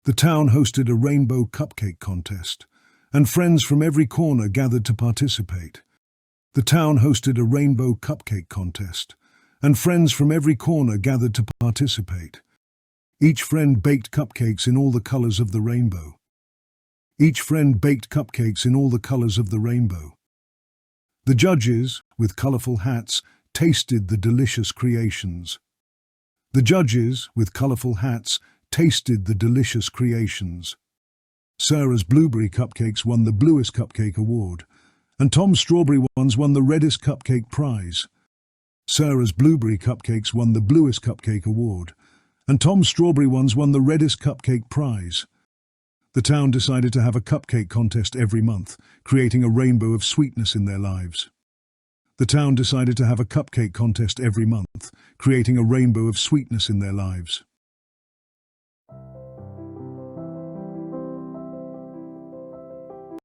The town hosted a rainbow cupcake contest, and friends from every corner gathered to participate. The town hosted a rainbow cupcake contest, and friends from every corner gathered to participate. Each friend baked cupcakes in all the colors of the rainbow. Each friend baked cupcakes in all the colors of the rainbow. The judges, with colorful hats, tasted the delicious creations. The judges, with colorful hats, tasted the delicious creations. Sarah's blueberry cupcakes won the bluest cupcake award, and Tom's strawberry ones won the reddest cupcake prize. Sarah's blueberry cupcakes won the bluest cupcake award, and Tom's strawberry ones won the reddest cupcake prize. The town decided to have a cupcake contest every month, creating a rainbow of sweetness in their lives. The town decided to have a cupcake contest every month, creating a rainbow of sweetness in their lives.